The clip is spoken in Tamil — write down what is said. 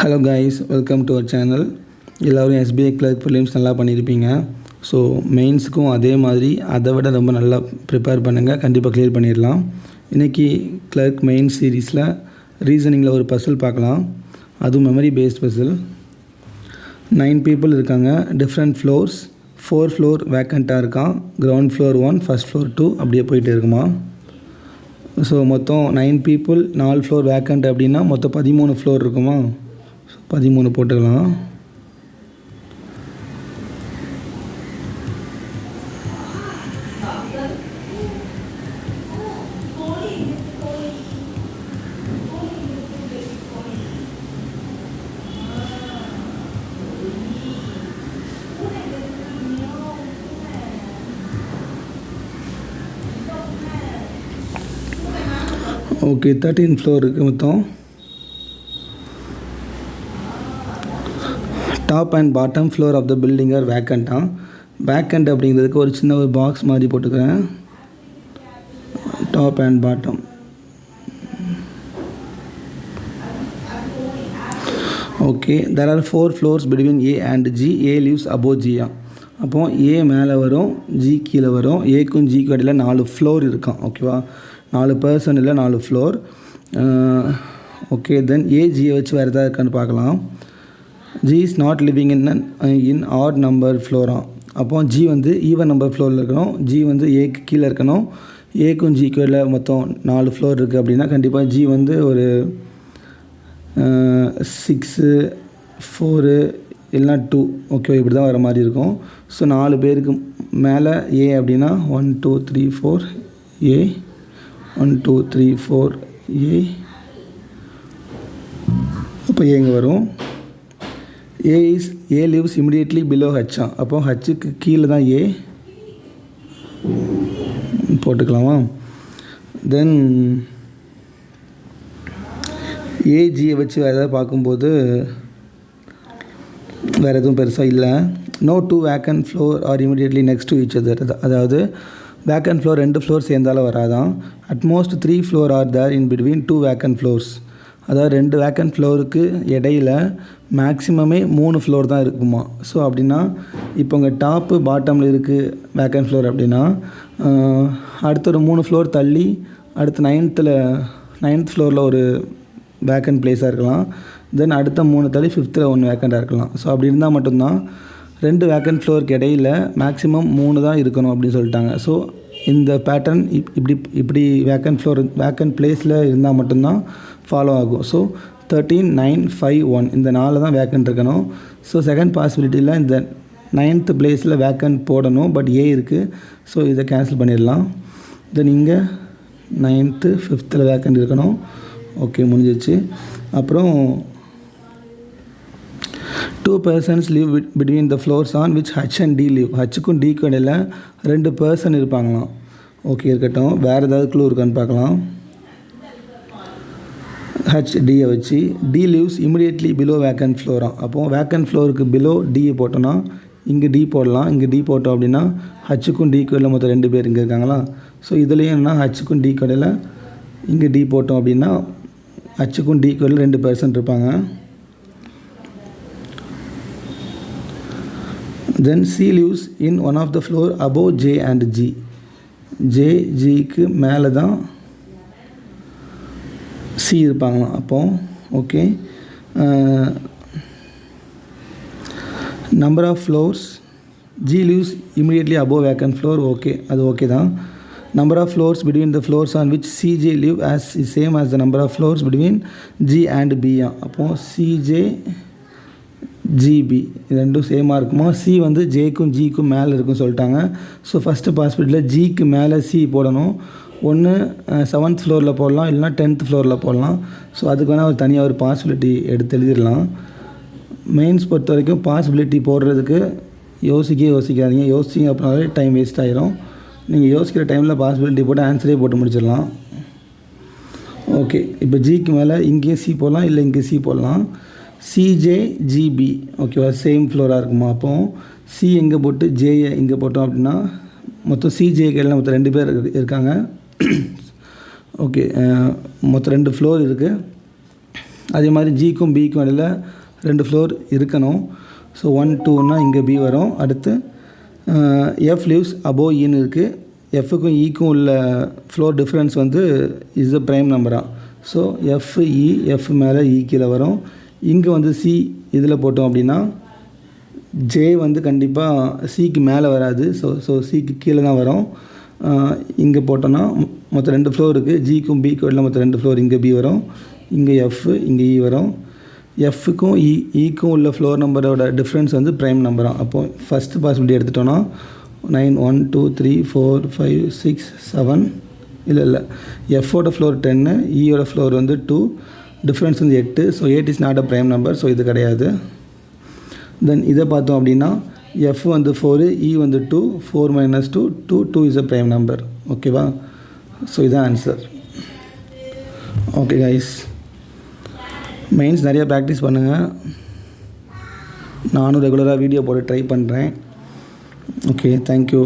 Hello guys, welcome to our channel. எல்லோரும் எஸ்பிஐ கிளர்க் ப்ரிலிம்ஸ் நல்லா பண்ணியிருப்பீங்க. ஸோ மெயின்ஸுக்கும் அதே மாதிரி அதை விட ரொம்ப நல்லா ப்ரிப்பேர் பண்ணுங்கள், கண்டிப்பாக கிளியர் பண்ணிடலாம். இன்றைக்கி கிளர்க் மெயின் சீரீஸில் ரீசனிங்கில் ஒரு பசில் பார்க்கலாம். அதுவும் மெமரி பேஸ்ட் பசில். 9 பீப்புள் இருக்காங்க, டிஃப்ரெண்ட் ஃப்ளோர்ஸ். 4 ஃப்ளோர் வேக்கண்ட்டாக இருக்கான். கிரவுண்ட் ஃப்ளோர் 1, ஃபஸ்ட் ஃப்ளோர் 2 அப்படியே போயிட்டு இருக்குமா. ஸோ மொத்தம் 9 பீப்புள், 4 ஃப்ளோர் வேக்கண்ட் அப்படின்னா மொத்தம் 13 ஃப்ளோர் இருக்குமா. 13 போட்டுக்கலாம். ஓகே, 13 ஃப்ளோர் இருக்குது மொத்தம். Top and bottom floor of the building are வேக்கண்ட்டாக. வேக்கண்ட் அப்படிங்கிறதுக்கு ஒரு சின்ன ஒரு பாக்ஸ் மாதிரி போட்டுக்கிறேன். Top and bottom. Okay, there are 4 floors between A and G. A lives above ஜியா. அப்போது ஏ மேலே வரும், ஜி கீழே வரும். ஏக்கும் ஜிக்கு இடையில் 4 ஃப்ளோர் இருக்கான். ஓகேவா, 4 பர்சன் இல்லை, 4 ஃப்ளோர். ஓகே, தென் ஏஜியை வச்சு வேறு எதாவது இருக்கான்னு பார்க்கலாம். G is not living in odd number ஃப்ளோராக. அப்போ ஜி வந்து ஈவன் நம்பர் ஃப்ளோரில் இருக்கணும். ஜி வந்து ஏக்கு கீழே இருக்கணும். ஏக்கும் ஜிக்கு இடையில் மொத்தம் 4 ஃப்ளோர் இருக்குது அப்படின்னா கண்டிப்பாக ஜி வந்து ஒரு 6, 4 இல்லைனா 2 ஓகே இப்படி தான் வர மாதிரி இருக்கும். ஸோ 4 பேருக்கு மேலே ஏ அப்படின்னா 1 2 3 4 ஏ, 1 2 3 4 ஏ. அப்போ ஏங்க வரும். ஏ லிவ்ஸ் இமிடியேட்லி பிலோ ஹச்சா. அப்போ ஹச்சுக்கு கீழே தான் ஏ போட்டுக்கலாமா. தென் ஏஜியை வச்சு வேறு எதாவது பார்க்கும்போது வேறு எதுவும் பெருசாக இல்லை. No 2 vacant floor are immediately next to each other. அதாவது வேக்கண்ட் ஃப்ளோர் 2 ஃப்ளோர் சேர்ந்தாலும் வராதான். At most 3 floor are there in between 2 vacant floors. அதாவது 2 வேக்கண்ட் ஃப்ளோருக்கு இடையில் மேக்ஸிமமே 3 ஃப்ளோர் தான் இருக்குமா. ஸோ அப்படின்னா இப்போ உங்கள் டாப்பு பாட்டமில் இருக்குது வேக்கண்ட் ஃப்ளோர் அப்படின்னா அடுத்த ஒரு 3 ஃப்ளோர் தள்ளி அடுத்த 9th ஃப்ளோரில் ஒரு வேக்கண்ட் பிளேஸாக இருக்கலாம். தென் அடுத்த 3 தள்ளி 5th 1 வேக்கண்ட்டாக இருக்கலாம். ஸோ அப்படி இருந்தால் மட்டும்தான் 2 வேக்கண்ட் ஃப்ளோருக்கு இடையில் மேக்ஸிமம் 3 தான் இருக்கணும் அப்படின்னு சொல்லிட்டாங்க. ஸோ இந்த பேட்டர்ன் இப்படி வேக்கண்ட் பிளேஸில் இருந்தால் மட்டும்தான் ஃபாலோ ஆகும். ஸோ 13 9 5 1 இந்த 4 தான் வேக்கண்ட் இருக்கணும். ஸோ செகண்ட் பாசிபிலிட்டியில் இந்த 9th பிளேஸில் வேக்கண்ட் போடணும், பட் ஏ இருக்குது. ஸோ இதை கேன்சல் பண்ணிடலாம். தென் இங்கே 9th 5th வேக்கண்ட் இருக்கணும். ஓகே, முடிஞ்சிச்சு. அப்புறம் 2 persons live between the floors on which H and D live. ஹச்சுக்கும் டிக்கும் இடையில் 2 பர்சன் இருப்பாங்களாம். ஓகே இருக்கட்டும், வேறு ஏதாவது க்ளூ இருக்கான்னு பார்க்கலாம். ஹச் டியை வச்சு T lives immediately below vacant ஃப்ளோராக. அப்போது வேக்கண்ட் ஃப்ளோருக்கு பிலோ டியை போட்டோன்னா இங்கே டி போடலாம். இங்கே டி போட்டோம் அப்படின்னா ஹச்சுக்கும் டிக்கும் இடையில் மொத்தம் 2 பேர் இங்கே இருக்காங்களா. ஸோ இதுலேயும் என்ன, ஹச்சுக்கும் டிக்கும் இடையில் இங்கே டி போட்டோம் அப்படின்னா ஹச்சுக்கும் டிக்கும் இடையில் 2 பர்சன் இருப்பாங்க. Then C lives in one of the floor above J and G. J ஜிக்கு மேலே தான் சி இருப்பாங்களாம். அப்போ okay, number of floors G lives immediately above vacant floor. Okay, அது ஓகே தான். Number of floors between the floors on which CJ live as same as the number of floors between G and பியா. அப்போது சிஜே ஜிபி இது ரெண்டும் சேமாக இருக்குமா. சி வந்து ஜேக்கும் ஜிக்கும் மேலே இருக்குன்னு சொல்லிட்டாங்க. ஸோ ஃபஸ்ட்டு பாசிபிலிட்டியில் ஜிக்கு மேலே சி போடணும். ஒன்று 7th ஃப்ளோரில் போடலாம், இல்லைனா 10th ஃப்ளோரில் போடலாம். ஸோ அதுக்கு வேணால் ஒரு தனியாக ஒரு பாசிபிலிட்டி எடுத்து எழுதிடலாம். மெயின்ஸ் பொறுத்த வரைக்கும் பாசிபிலிட்டி போடுறதுக்கு யோசிக்காதீங்க. யோசிச்சிங்க அப்படின்னாலே டைம் வேஸ்ட் ஆகிரும். நீங்கள் யோசிக்கிற டைமில் பாசிபிலிட்டி போட்டு ஆன்சரே போட்டு முடிச்சிடலாம். ஓகே, இப்போ ஜிக்கு மேலே இங்கேயும் சி போடலாம், இல்லை இங்கே சி போடலாம். சிஜே ஜிபி ஓகேவா, சேம் ஃப்ளோராக இருக்குமா. அப்போது சி எங்கே போட்டு ஜேயை இங்கே போட்டோம் அப்படின்னா மொத்தம் சிஜே கையில் மொத்தம் 2 பேர் இருக்காங்க. ஓகே, மொத்தம் 2 ஃப்ளோர் இருக்குது. அதே மாதிரி ஜிக்கும் பிக்கும் இடையில் 2 ஃப்ளோர் இருக்கணும். ஸோ 1 2னா இங்கே பி வரும். அடுத்து எஃப் லிவ்ஸ் அபோவ் ஈன்னு இருக்குது. எஃப்க்கும் ஈக்கும் உள்ள ஃப்ளோர் டிஃப்ரென்ஸ் வந்து இஸ் அ ப்ரைம் நம்பராக. ஸோ எஃப்இ எஃப் மேலே இ கீழே வரும். இங்கே வந்து சி இதில் போட்டோம் அப்படின்னா ஜே வந்து கண்டிப்பாக சிக்கு மேலே வராது. ஸோ சிக்கு கீழே தான் வரும். இங்கே போட்டோன்னா மொத்தம் 2 ஃப்ளோர் இருக்குது. ஜிக்கும் பிக்கும் இல்லை மொத்தம் 2 ஃப்ளோர். இங்கே பி வரும், இங்கே எஃப், இங்கே இ வரும். எஃப்க்கும் ஈக்கும் உள்ள ஃப்ளோர் நம்பரோட டிஃப்ரென்ஸ் வந்து ப்ரைம் நம்பராக. அப்போது ஃபஸ்ட்டு பாசிபிலிட்டி எடுத்துட்டோன்னா 9 1 2 3 4 5 6 7 இல்லை எஃபோட ஃப்ளோர் 10, ஈயோட ஃப்ளோர் வந்து 2, டிஃப்ரென்ஸ் வந்து 8. So 8 is not a prime number. So இது கிடையாது. தென் இதை பார்த்தோம் அப்படின்னா எஃப் வந்து 4, இ வந்து 2, 4 - 2 2 2 இஸ் அ ப்ரைம் நம்பர். ஓகேவா? ஸோ இதுதான் ஆன்சர். ஓகே கைஸ், மெயின்ஸ் நிறையா ப்ராக்டிஸ் பண்ணுங்கள். நானும் ரெகுலராக வீடியோ போட்டு ட்ரை பண்ணுறேன். Okay, thank you.